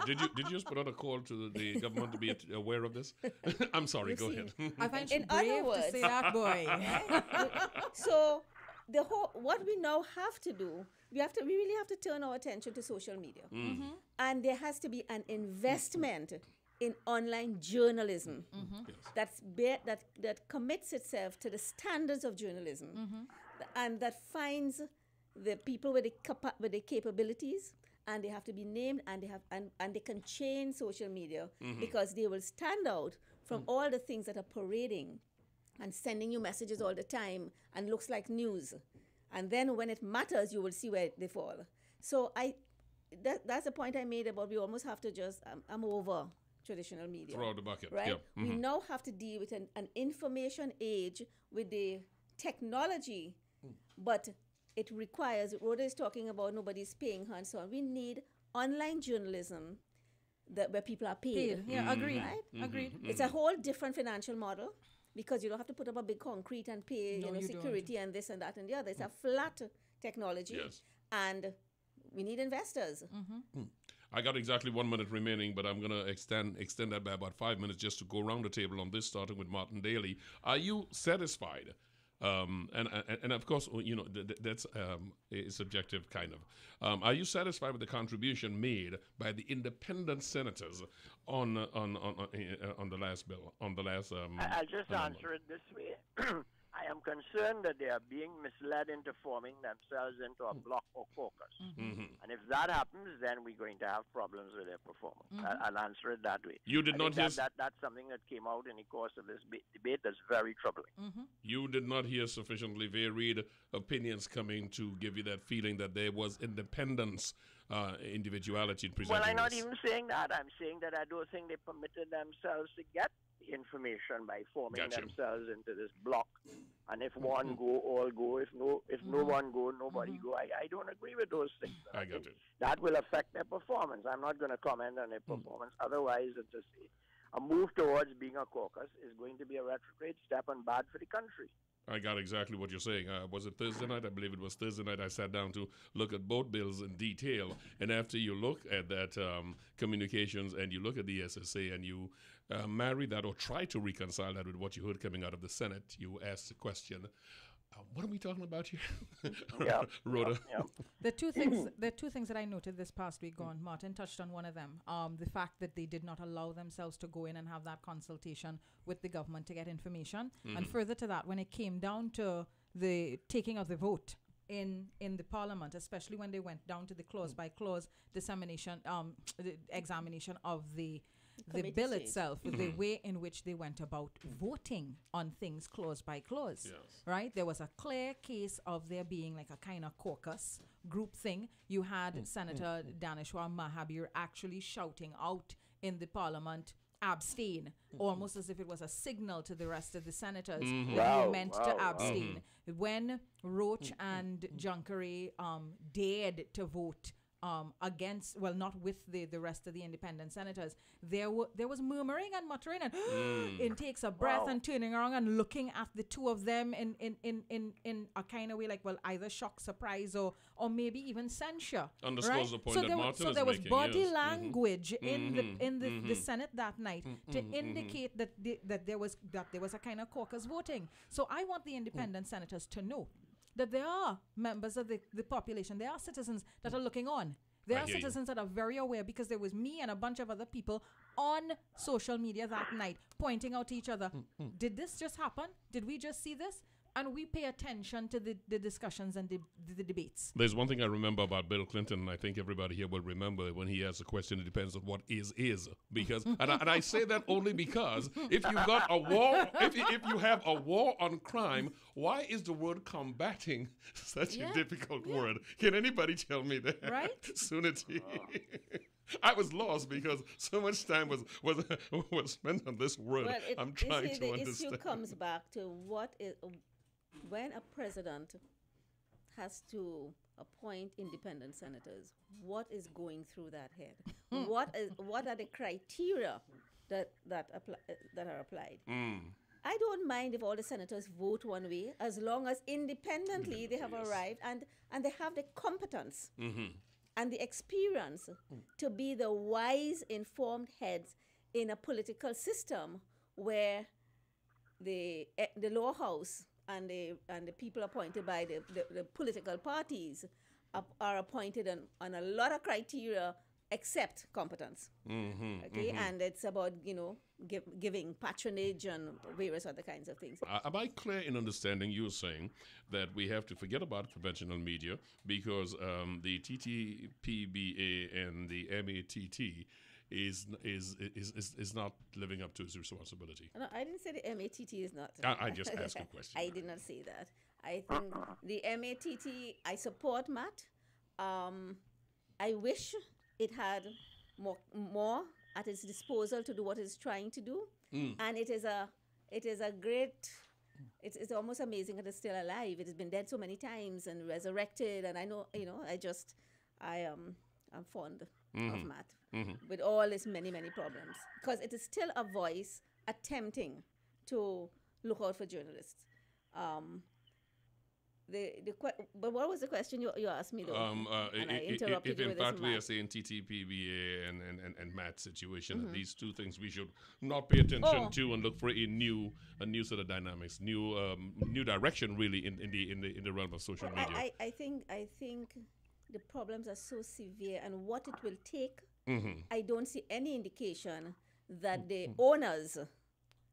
Did you just put out a call to the government to be aware of this? I'm sorry. Go ahead. I find In other words, to say that, boy. So what we now have to do, we really have to turn our attention to social media, and there has to be an investment in online journalism that commits itself to the standards of journalism, and that finds the people with the capabilities, and they have to be named, and they can change social media because they will stand out from all the things that are parading and sending you messages all the time and looks like news. And then when it matters, you will see where they fall. So that's the point I made about we almost have to just, I'm over traditional media. Throw out the bucket. Right? Yep. We now have to deal with an information age with the technology, but it requires, Rhoda is talking about nobody's paying her and so on. We need online journalism where people are paid. Yeah, agreed. Right? Agreed. It's a whole different financial model because you don't have to put up a big concrete and pay security and this and that and the other. It's a flat technology. Yes. And we need investors. I got exactly 1 minute remaining, but I'm going to extend that by about 5 minutes just to go around the table on this, starting with Martin Daly. Are you satisfied? And of course, that's a subjective kind of. Are you satisfied with the contribution made by the independent senators on the last bill, on the last? I'll just answer it this way. I am concerned that they are being misled into forming themselves into a bloc or caucus. And if that happens, then we're going to have problems with their performance. I'll answer it that way. You did not hear... That's something that came out in the course of this debate that's very troubling. You did not hear sufficiently varied opinions coming to give you that feeling that there was independence, individuality in presenting Well, I'm not this. even saying that. I'm saying that I don't think they permitted themselves to get the information by forming themselves into this block. And if one go, all go. If no one go, nobody go. I don't agree with those things. I got it. That will affect their performance. I'm not going to comment on their performance. Otherwise, it's just a move towards being a caucus is going to be a retrograde step and bad for the country. I got exactly what you're saying. Was it Thursday night? I believe it was Thursday night. I sat down to look at both bills in detail. And after you look at that communications and you look at the SSA and you marry that or try to reconcile that with what you heard coming out of the Senate, you ask the question, what are we talking about here? Rhoda. The two things that I noted this past week, Martin touched on one of them. The fact that they did not allow themselves to go in and have that consultation with the government to get information. And further to that, when it came down to the taking of the vote in the parliament, especially when they went down to the clause by clause dissemination, the examination of the bill itself, the way in which they went about voting on things clause by clause, right? There was a clear case of there being like a kind of caucus group thing. You had Senator Daneshwar Mahabir actually shouting out in the parliament, abstain, almost as if it was a signal to the rest of the senators that you meant to abstain. When Roach and Junkery dared to vote against, well, not with the rest of the independent senators, there was murmuring and muttering and it takes a breath and turning around and looking at the two of them in a kind of way like, well, either shock, surprise, or maybe even censure. Underscores the point that Martin is there was making, body language in the Senate that night to indicate that there was a kind of caucus voting. So I want the independent senators to know that there are members of the population, there are citizens that are looking on. There are citizens that are very aware, because there was me and a bunch of other people on social media that night pointing out to each other, did this just happen? Did we just see this? And we pay attention to the discussions and the debates. There's one thing I remember about Bill Clinton, and I think everybody here will remember when he asks a question, it depends on what is. Because, and I say that only because if you've got a war, if you have a war on crime, why is the word combating such a difficult word? Can anybody tell me that? Right? Sunity. I was lost because so much time was spent on this word. Well, I'm trying to the understand. issue comes back to when a president has to appoint independent senators, what is going through that head? What are the criteria that are applied? I don't mind if all the senators vote one way, as long as independently they have arrived and they have the competence and the experience to be the wise, informed heads in a political system where the lower house and the people appointed by the political parties are appointed on a lot of criteria except competence. Okay, and it's about giving patronage and various other kinds of things. Am I clear in understanding you're saying that we have to forget about conventional media because the TTPBA and the MATT is not living up to its responsibility? No, I didn't say the MATT is not. I just asked a question. I did not say that. I think the MATT, I support Matt. I wish it had more at its disposal to do what it's trying to do. And it is a great, it's almost amazing that it's still alive. It has been dead so many times and resurrected. And I know, I'm fond of Matt with all its many, many problems, because it is still a voice attempting to look out for journalists. But what was the question you asked me, though? And I interrupted you in with fact this we are Matt. saying TTPBA and Matt's situation, these two things we should not pay attention to and look for a new set of dynamics, new direction really in the realm of social media. I think the problems are so severe, and what it will take, I don't see any indication that the owners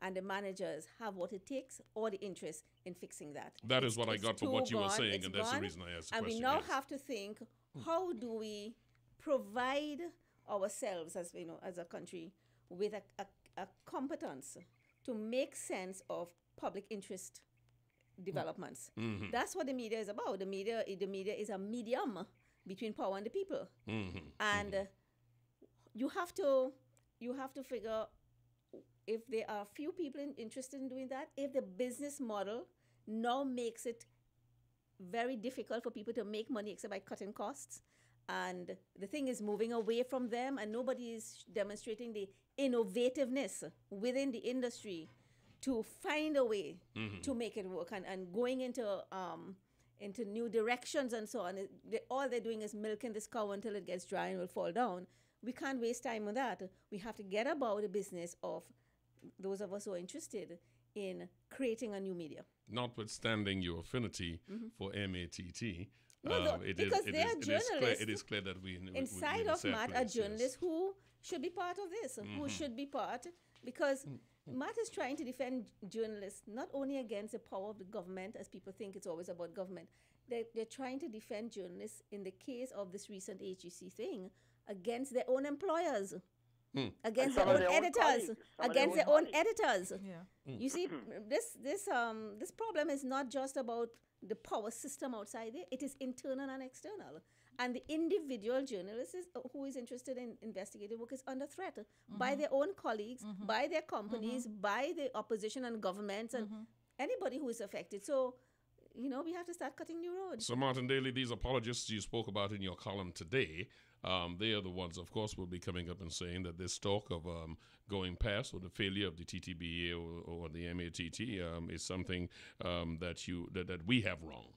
and the managers have what it takes or the interest in fixing that. That is what I got from what you were saying, it's and that's the gone, reason I asked the and question. we now yes. have to think, how do we provide ourselves as a country with a competence to make sense of public interest developments? That's what the media is about. The media is a medium between power and the people, and you have to figure, if there are few people interested in doing that, if the business model now makes it very difficult for people to make money except by cutting costs, and the thing is moving away from them, and nobody is demonstrating the innovativeness within the industry to find a way to make it work, and going into new directions and so on. All they're doing is milking this cow until it gets dry and will fall down. We can't waste time on that. We have to get about the business of those of us who are interested in creating a new media. Notwithstanding your affinity for MATT, No, because they are journalists. It is clear that we inside of Matt are journalists who should be part of this, who should be part, because Matt is trying to defend journalists not only against the power of the government, as people think it's always about government. They're trying to defend journalists in the case of this recent HGC thing against their own employers. Against their own editors, against their own editors. Yeah. You see, this problem is not just about the power system outside there. It is internal and external. And the individual journalist who is interested in investigative work is under threat by their own colleagues, by their companies, by the opposition and governments, and anybody who is affected. So, we have to start cutting new roads. So, Martin Daly, these apologists you spoke about in your column today, they are the ones, of course, will be coming up and saying that this talk of going past, or the failure of the TTBA or the MATT is something that we have wrong.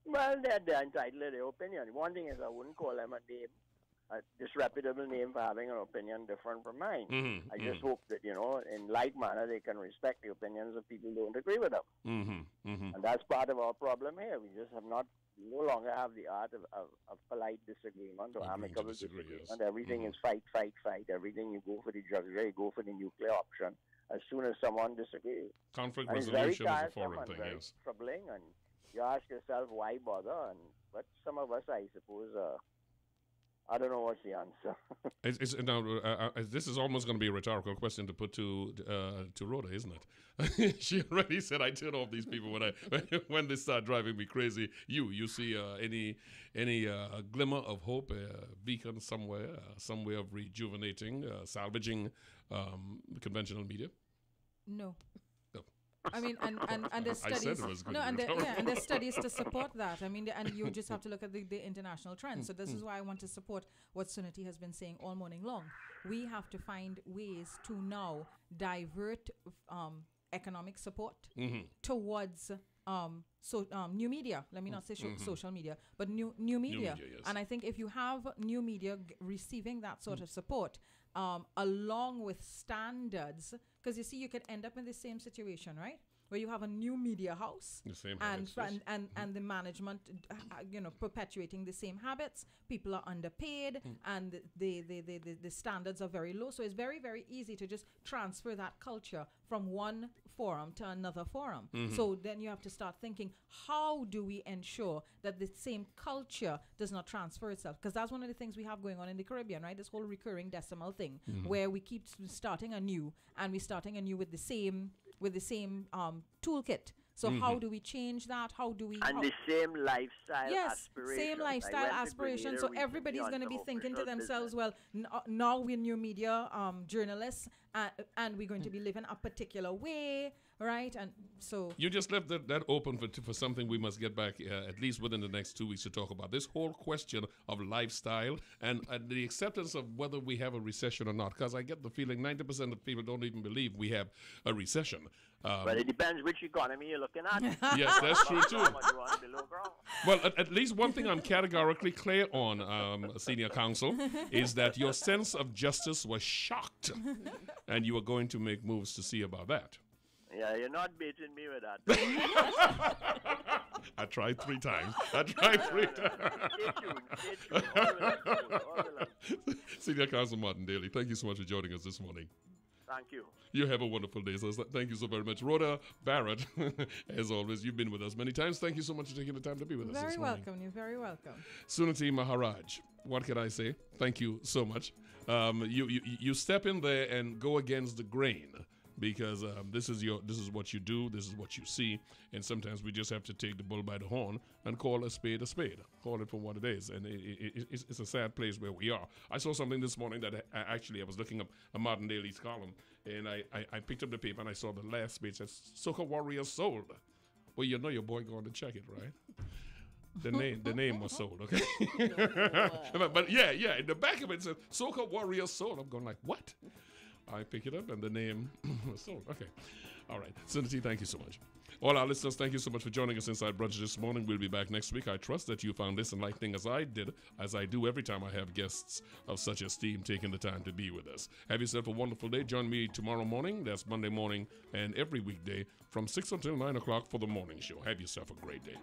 Well, they're entitled to their opinion. One thing is, I wouldn't call them a disreputable name for having an opinion different from mine. I just hope that, in like manner, they can respect the opinions of people who don't agree with them. And that's part of our problem here. We just no longer have the art of polite disagreement or amicable disagreement. Yes. Everything is fight. Everything you go for the drugstore, you go for the nuclear option as soon as someone disagrees. Conflict and resolution is a foreign thing, very yes. troubling, and you ask yourself, why bother? But some of us, I suppose, I don't know what's the answer. Now, this is almost going to be a rhetorical question to put to Rhoda, isn't it? She already said I turn off these people when they start driving me crazy. You see any glimmer of hope, beacon somewhere, some way of rejuvenating, salvaging conventional media? No. I mean, and there's I studies. said it was good. And there's studies to support that. I mean, and you just have to look at the international trends. So this is why I want to support what Sunity has been saying all morning long. We have to find ways to now divert economic support towards new media. Let me not say social media, but new media. Yes. And I think if you have new media receiving that sort of support, along with standards, because you see, you could end up in the same situation, right? Where you have a new media house and the management, perpetuating the same habits. People are underpaid and the standards are very low. So it's very, very easy to just transfer that culture from one forum to another forum. So then you have to start thinking, how do we ensure that the same culture does not transfer itself? Because that's one of the things we have going on in the Caribbean, right? This whole recurring decimal thing, where we keep starting anew, and we're starting anew with the same toolkit. So how do we change that? How do we... And the same lifestyle aspiration. Same lifestyle aspiration. So everybody's going to be thinking to themselves, well, now we're new media journalists, and we're going to be living a particular way, right? And so... You just left that open for something we must get back at least within the next 2 weeks to talk about. This whole question of lifestyle and the acceptance of whether we have a recession or not. Because I get the feeling 90% of people don't even believe we have a recession. But it depends which economy you're looking at. Yes, that's true too. Well, at least one thing I'm categorically clear on, Senior Counsel, is that your sense of justice was shocked, and you are going to make moves to see about that. Yeah, you're not baiting me with that. I tried 3 times. Stay tuned. Senior Counsel Martin Daly, thank you so much for joining us this morning. Thank you. You have a wonderful day. So thank you so very much. Rhoda, Bharath, as always, you've been with us many times. Thank you so much for taking the time to be with us this morning. You're very welcome. Sunity, Maharaj, what can I say? Thank you so much. You step in there and go against the grain, because this is what you do, this is what you see, and sometimes we just have to take the bull by the horn and call a spade, call it for what it is, and it's a sad place where we are. I saw something this morning that I was looking up a Martin Daly's column, and I picked up the paper and I saw the last page says Soca Warriors sold. Well, you know your boy going to check it, right? The name was sold, okay? but yeah, in the back of it says Soca Warriors sold. I'm going like, what? I pick it up and the name was sold. Okay. All right. Sunity, thank you so much. All our listeners, thank you so much for joining us inside Brunch this morning. We'll be back next week. I trust that you found this enlightening as I did, as I do every time I have guests of such esteem taking the time to be with us. Have yourself a wonderful day. Join me tomorrow morning. That's Monday morning, and every weekday from 6 until 9 o'clock for the morning show. Have yourself a great day.